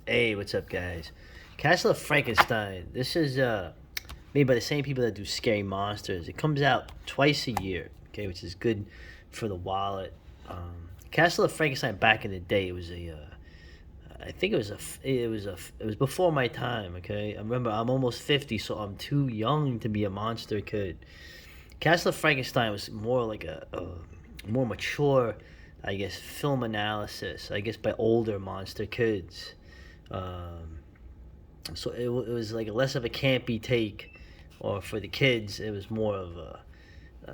Hey, what's up, guys? Castle of Frankenstein. This is made by the same people that do Scary Monsters. It comes out twice a year, okay, which is good for the wallet. Castle of Frankenstein back in the day, it was I think it was before my time. Okay, I remember I'm almost 50, so I'm too young to be a monster kid. Castle of Frankenstein was more like a more mature, I guess, film analysis. I guess by older monster kids. Um, it was like less of a campy take, or for the kids, it was more of a,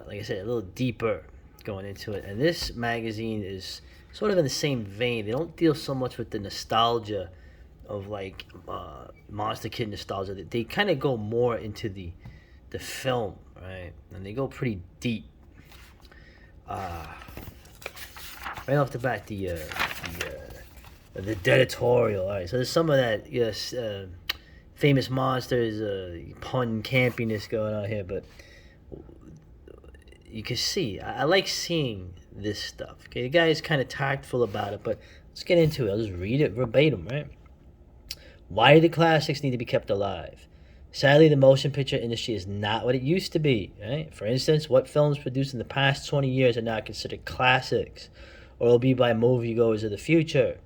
like I said, a little deeper going into it. And this magazine is sort of in the same vein. They don't deal so much with the nostalgia of like Monster Kid nostalgia. They kind of go more into the film, right? And they go pretty deep. Uh, right off the bat, the editorial. All right, so there's some of that, yes, famous monsters, pun campiness going on here, but you can see, I like seeing this stuff. Okay, the guy is kind of tactful about it, but let's get into it. I'll just read it verbatim, right? Why do the classics need to be kept alive? Sadly, the motion picture industry is not what it used to be, right? For instance, what films produced in the past 20 years are now considered classics, or will be by moviegoers of the future.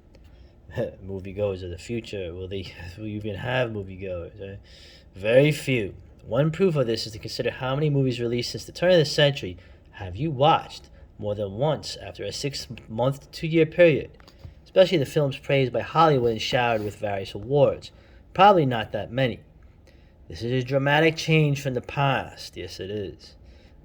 Moviegoers of the future, will they will you even have moviegoers? Right? Very few. One proof of this is to consider how many movies released since the turn of the century have you watched more than once after a 6 month to 2 year period, especially the films praised by Hollywood and showered with various awards. Probably not that many. This is a dramatic change from the past. Yes, it is.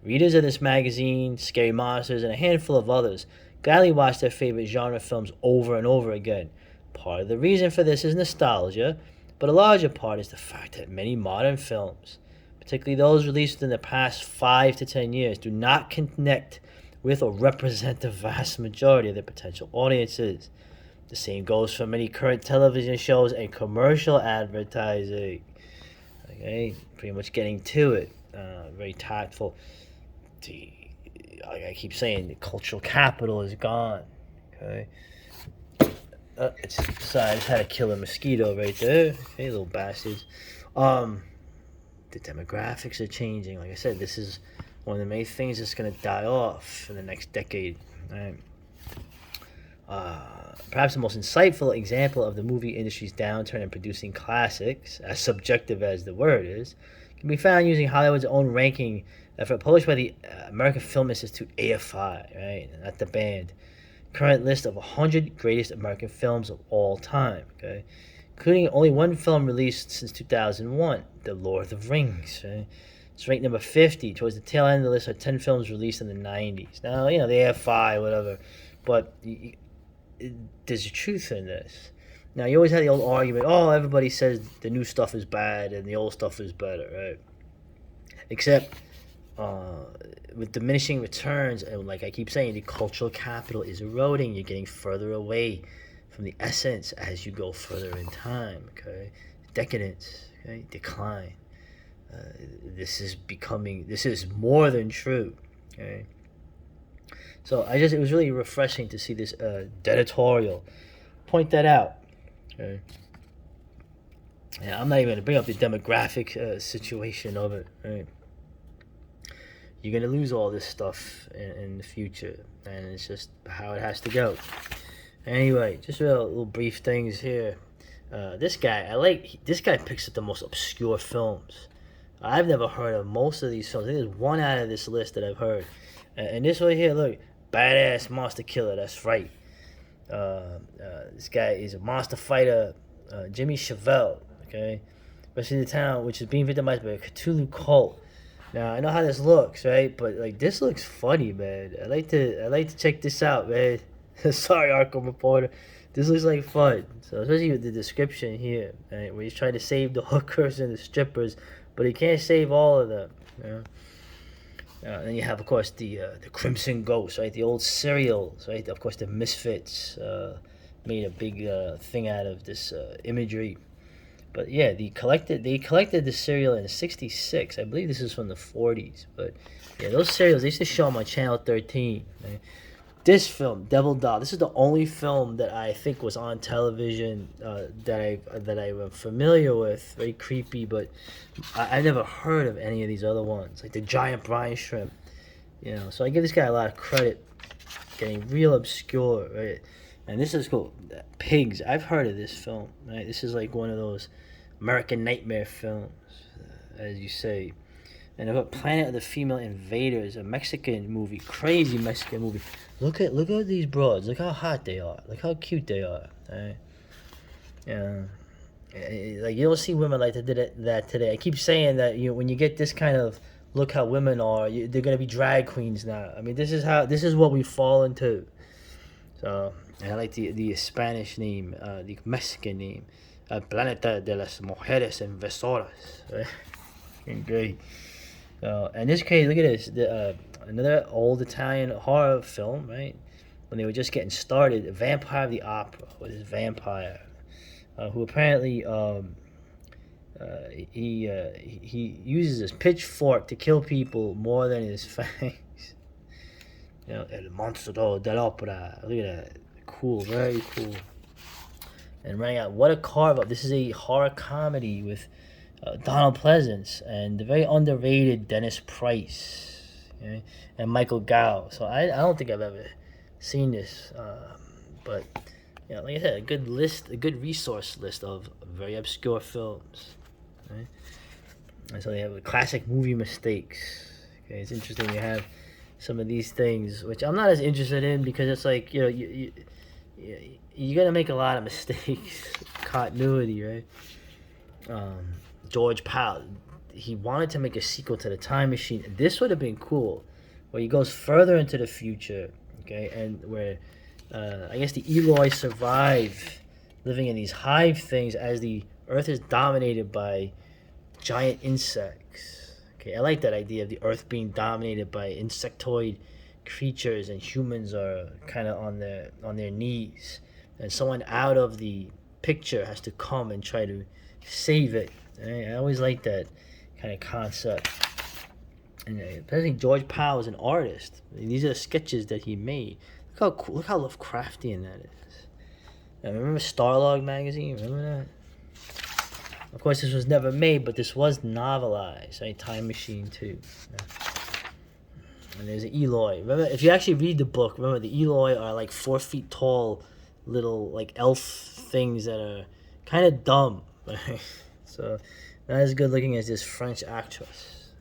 Readers of this magazine, Scary Monsters, and a handful of others gladly watch their favorite genre films over and over again. Part of the reason for this is nostalgia, but a larger part is the fact that many modern films, particularly those released within the past 5 to 10 years, do not connect with or represent the vast majority of their potential audiences. The same goes for many current television shows and commercial advertising. Okay, pretty much getting to it. Very tactful. The, like I keep saying, the cultural capital is gone. Okay. Sorry, I just had to kill a mosquito right there. Hey, little bastards. The demographics are changing. Like I said, this is one of the main things that's going to die off in the next decade. Right? Perhaps the most insightful example of the movie industry's downturn in producing classics, as subjective as the word is, can be found using Hollywood's own ranking effort published by the American Film Institute, AFI, right? Not the band. Current list of 100 greatest American films of all time, okay? Including only one film released since 2001, The Lord of the Rings, right? It's ranked number 50. Towards the tail end of the list are 10 films released in the 90s. Now, they have five, whatever, but there's a truth in this. Now, you always had the old argument, oh, everybody says the new stuff is bad and the old stuff is better, right? Except with diminishing returns, and like I keep saying, the cultural capital is eroding. You're getting further away from the essence as you go further in time, okay? Decadence, okay? Decline. This is more than true, okay? So it was really refreshing to see this editorial point that out. Okay. Yeah, I'm not even gonna bring up the demographic situation of it. Right? You're gonna lose all this stuff in the future, and it's just how it has to go. Anyway, just little brief things here. This guy picks up the most obscure films. I've never heard of most of these films. There's one out of this list that I've heard, and this right here, look. Badass monster killer, that's right. This guy is a monster fighter, Jimmy Chevelle, okay? Rest of the town, which is being victimized by a Cthulhu cult. Now, I know how this looks, right? But, like, this looks funny, man. I like to check this out, man. Sorry, Arkham Reporter. This looks like fun. So, especially with the description here, right? Where he's trying to save the hookers and the strippers, but he can't save all of them, you know? Then you have, of course, the Crimson Ghost, right? The old serials, right? Of course, the Misfits made a big thing out of this imagery. But yeah, they collected the serial in '66. I believe this is from the '40s. But yeah, those serials, they used to show them on Channel 13. Right? This film, Devil Doll. This is the only film that I think was on television that I am familiar with. Very creepy, but I never heard of any of these other ones, like the giant brine shrimp. So I give this guy a lot of credit, getting real obscure, right? And this is cool. Pigs. I've heard of this film, right? This is like one of those American Nightmare films, as you say. And about Planet of the Female Invaders, a Mexican movie, crazy Mexican movie. Look at these broads. Look how hot they are. Look how cute they are. Right? Yeah. Like you don't see women like that today. I keep saying that when you get this kind of look how women are, they're gonna be drag queens now. I mean, this is what we fall into. So I like the Spanish name, the Mexican name, Planeta de las Mujeres Invasoras. Right? Great. In this case, look at this. Another old Italian horror film, right? When they were just getting started, Vampire of the Opera with this vampire, who apparently he uses his pitchfork to kill people more than his fangs. El monstruo dell'opera. Look at that. Cool, very cool. And running out, what a carve up. This is a horror comedy with Donald Pleasance and the very underrated Dennis Price, okay? And Michael Gow. So I don't think I've ever seen this, but like I said, a good resource list of very obscure films. Right? And so they have classic movie mistakes. Okay, it's interesting you have some of these things, which I'm not as interested in because it's like you're gonna make a lot of mistakes, continuity, right? George Powell, he wanted to make a sequel to The Time Machine. This would have been cool, where he goes further into the future, okay, and where I guess the Eloi survive living in these hive things as the Earth is dominated by giant insects. Okay, I like that idea of the Earth being dominated by insectoid creatures, and humans are kind of on their knees, and someone out of the picture has to come and try to save it. I always like that kind of concept. And apparently George Powell is an artist. These are the sketches that he made. Look how cool, look how Lovecraftian that is. Remember Starlog magazine? Remember that? Of course, this was never made, but this was novelized. Right? Time Machine 2. And there's an Eloi. Remember, if you actually read the book, remember the Eloi are like 4 feet tall, little like elf things that are kind of dumb. Right? So not as good looking as this French actress.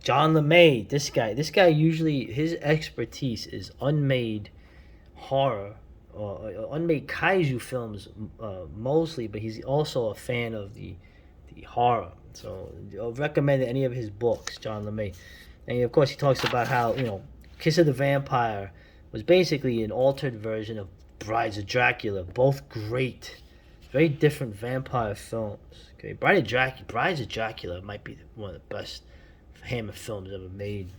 John LeMay, this guy usually his expertise is unmade horror or unmade kaiju films mostly, but he's also a fan of the horror. So I'll recommend any of his books, John LeMay. And of course he talks about how Kiss of the Vampire was basically an altered version of Brides of Dracula, both great. Very different vampire films. Okay, Brides of Dracula might be one of the best Hammer films ever made.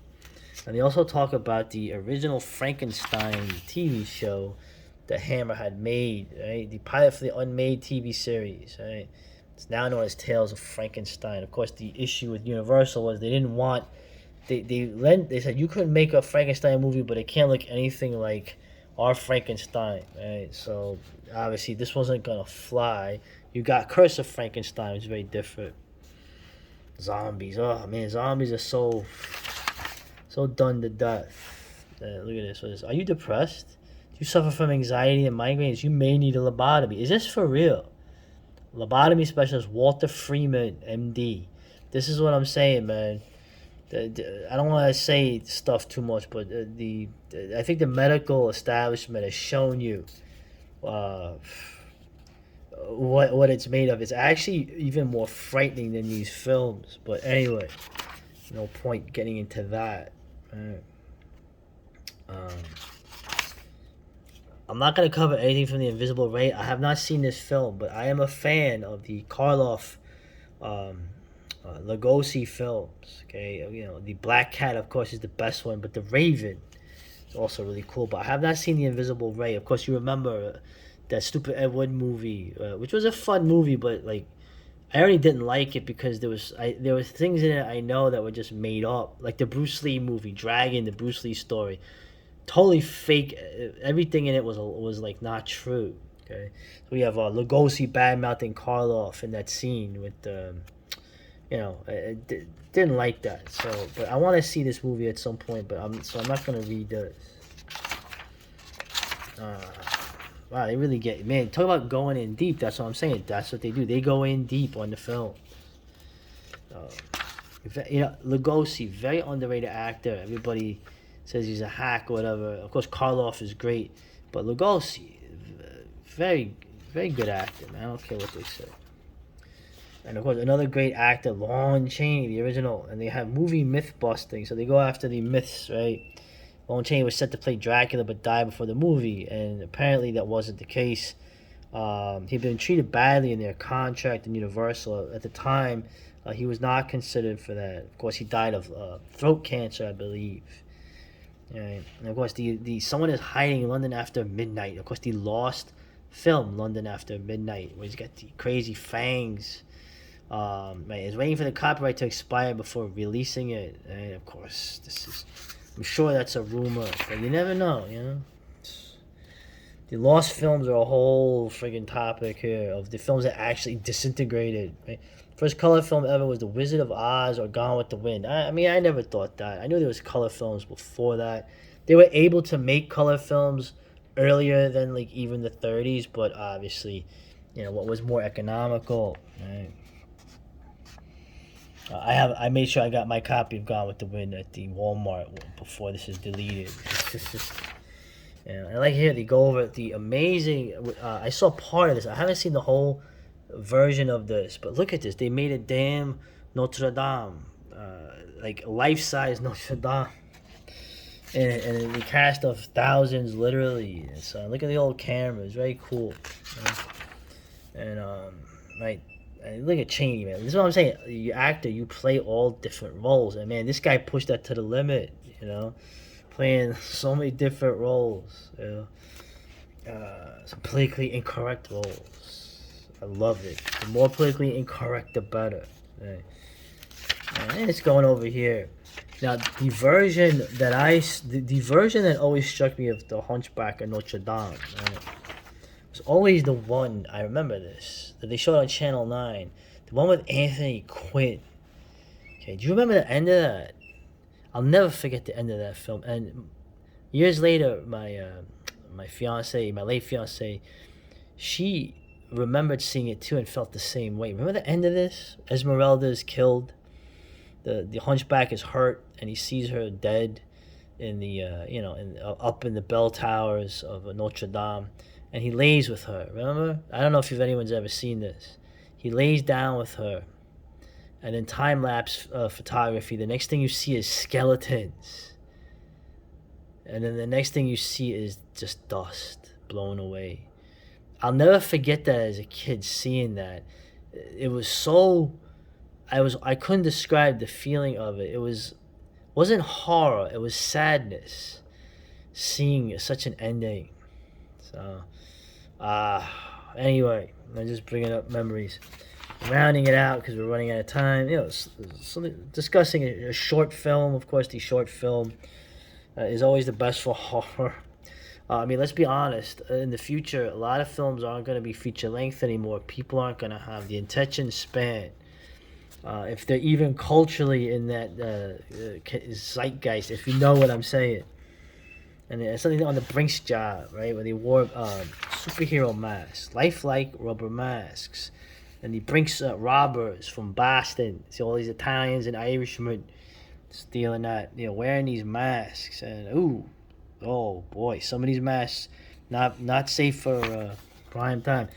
And they also talk about the original Frankenstein TV show that Hammer had made. Right, the pilot for the unmade TV series. Right, it's now known as Tales of Frankenstein. Of course, the issue with Universal was they didn't want. They said you couldn't make a Frankenstein movie, but it can't look anything like our Frankenstein, right? So obviously this wasn't gonna fly. You got Curse of Frankenstein, which is very different. Zombies, oh man, zombies are so done to death. Look at this. Are you depressed? Do you suffer from anxiety and migraines? You may need a lobotomy. Is this for real? Lobotomy specialist Walter Freeman, MD. This is what I'm saying, man. I don't want to say stuff too much, but I think the medical establishment has shown you what it's made of. It's actually even more frightening than these films. But anyway, no point getting into that. I'm not going to cover anything from The Invisible Ray. I have not seen this film, but I am a fan of the Karloff Lugosi films. Okay, the Black Cat, of course, is the best one, but the Raven is also really cool. But I have not seen The Invisible Ray. Of course, you remember that stupid Ed Wood movie, which was a fun movie, but like I already didn't like it because there was things in it I know that were just made up, like the Bruce Lee movie Dragon, the Bruce Lee story, totally fake. Everything in it was like not true. Okay, so we have Lugosi bad mouthing Karloff in that scene with didn't like that. So, but I want to see this movie at some point. But I'm not gonna read this. Uh, wow, they really get, man. Talk about going in deep. That's what I'm saying. That's what they do. They go in deep on the film. Lugosi, very underrated actor. Everybody says he's a hack or whatever. Of course, Karloff is great, but Lugosi, very, very good actor, man. I don't care what they say. And of course, another great actor, Lon Chaney, the original. And they have movie myth busting, so they go after the myths, right? Lon Chaney was set to play Dracula but died before the movie, and apparently that wasn't the case. He'd been treated badly in their contract in Universal. At the time, he was not considered for that. Of course, he died of throat cancer, I believe. Right. And of course, the Someone is Hiding in London After Midnight. Of course, the lost film, London After Midnight, where he's got the crazy fangs. Right, is waiting for the copyright to expire before releasing it. And of course, I'm sure that's a rumor, but you never know, you know? The lost films are a whole friggin' topic here of the films that actually disintegrated. Right? First color film ever was The Wizard of Oz or Gone with the Wind. I mean, I never thought that. I knew there was color films before that. They were able to make color films earlier than like even the 30s, but obviously, what was more economical. Right? I made sure I got my copy of Gone with the Wind at the Walmart before this is deleted. I like here they go over the amazing. I saw part of this. I haven't seen the whole version of this, but look at this. They made a damn Notre Dame, like life-size Notre Dame, and the cast of thousands, literally. So look at the old cameras, very cool. And right. And look at Chaney, man. This is what I'm saying. You actor, you play all different roles, and man, this guy pushed that to the limit. Playing so many different roles. Some politically incorrect roles. I love it. The more politically incorrect, the better. Right. And it's going over here. Now, the version that always struck me of the Hunchback of Notre Dame. Right? Was always the one, I remember this, that they showed on Channel 9. The one with Anthony Quinn. Okay, do you remember the end of that? I'll never forget the end of that film. And years later, my fiance, my late fiance, she remembered seeing it too and felt the same way. Remember the end of this? Esmeralda is killed. The Hunchback is hurt, and he sees her dead in the up in the bell towers of Notre Dame. And he lays with her, remember? I don't know if anyone's ever seen this. He lays down with her. And in time-lapse photography, the next thing you see is skeletons. And then the next thing you see is just dust blown away. I'll never forget that as a kid, seeing that. It was so... I couldn't describe the feeling of it. Wasn't horror, it was sadness. Seeing such an ending. So... anyway, I'm just bringing up memories, rounding it out because we're running out of time. Discussing a short film. Of course, the short film is always the best for horror. I mean, let's be honest. In the future, a lot of films aren't going to be feature length anymore. People aren't going to have the attention span. If they're even culturally in that zeitgeist, if you know what I'm saying. And it's something on the Brinks job, right, where they wore superhero masks, lifelike rubber masks. And the Brinks robbers from Boston, see all these Italians and Irishmen stealing that, wearing these masks. And, oh boy, some of these masks not safe for prime time.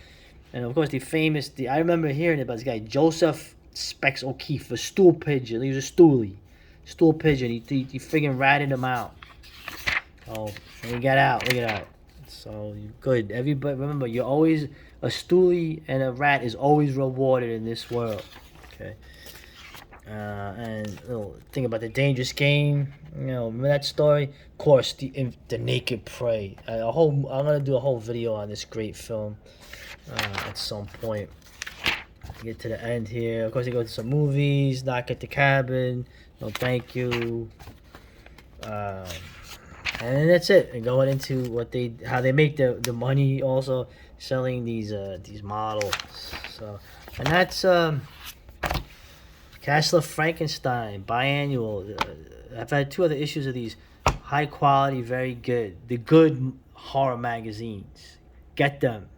And, of course, I remember hearing about this guy, Joseph Specs O'Keefe, a stool pigeon. He was a stool pigeon. He friggin' ratted him out. Oh, and he got out. Look at that. So good. Everybody, remember, you're always a stoolie, and a rat is always rewarded in this world. Okay. And a little thing about The Dangerous Game. Remember that story? Of course, the Naked Prey. I'm gonna do a whole video on this great film at some point. Get to the end here. Of course, they go to some movies. Knock at the cabin. No, thank you. Um, and then that's it. And going into how they make the money also selling these models. So, and that's Castle of Frankenstein biannual. I've had 2 other issues of these high quality, very good, the good horror magazines. Get them.